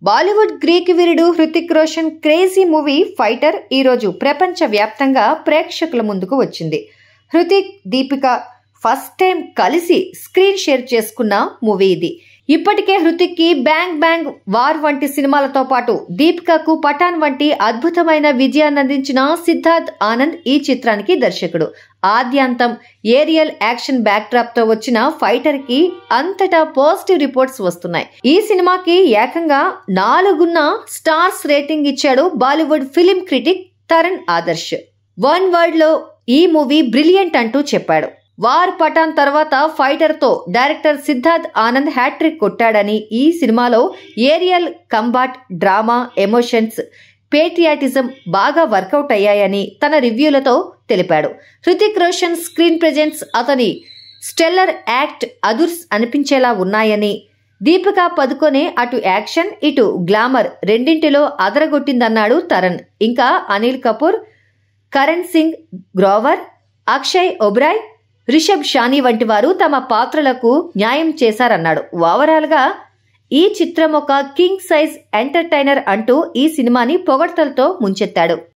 Bollywood Greek వీరుడు Hrithik Roshan crazy movie Fighter ఈరోజు ప్రపంచ వ్యాప్తంగా ప్రేక్షకుల ముందుకు వచ్చింది. హృతిక్, దీపిక ఫస్ట్ టైం కలిసి స్క్రీన్ షేర్ చేసుకున్న మూవీ ఇది. ఇప్పటికే హృతిక్ కి బ్యాంగ్ బ్యాంగ్, వార్ వంటి సినిమాలతో పాటు దీపికకు పఠాన్ వంటి అద్భుతమైన విజయాన్ని అందించిన సిద్ధార్థ్ ఆనంద్ ఈ చిత్రానికి దర్శకుడు. ఆద్యాంతం ఏరియల్ యాక్షన్ బ్యాక్ డ్రాప్ తో వచ్చిన ఫైటర్ కి అంతటా పాజిటివ్ రిపోర్ట్స్ వస్తున్నాయి. ఈ సినిమాకి ఏకంగా 4 స్టార్స్ రేటింగ్ ఇచ్చాడు బాలీవుడ్ ఫిలిం క్రిటిక్ తరణ్ ఆదర్శ్. వన్ వర్డ్ లో ఈ మూవీ బ్రిలియంట్ అంటూ చెప్పాడు. వార్ పఠాన్ తర్వాత ఫైటర్ తో డైరెక్టర్ సిద్ధార్థ్ ఆనంద్ హ్యాట్రిక్ కొట్టాడని, ఈ సినిమాలో aerial combat, drama, emotions, patriotism బాగా వర్కౌట్ అయ్యాయని తన రివ్యూలతో తెలిపాడు. హృతిక్ రోషన్ స్క్రీన్ ప్రెజెన్స్, అతని స్టెల్లర్ యాక్ట్ అదుర్స్ అనిపించేలా ఉన్నాయని, దీపికా పదుకొనే అటు యాక్షన్ ఇటు గ్లామర్ రెండింటిలో అదరగొట్టిందన్నాడు తరణ్. ఇంకా అనిల్ కపూర్, కరణ్ సింగ్ గ్రోవర్, అక్షయ్ ఒబ్రాయ్, రిషబ్ షానీ వంటి వారు తమ పాత్రలకు న్యాయం చేశారన్నాడు. ఓవరాల్ గా ఈ చిత్రం ఒక కింగ్ సైజ్ ఎంటర్టైనర్ అంటూ ఈ సినిమాని పొగడ్తలతో ముంచెత్తాడు.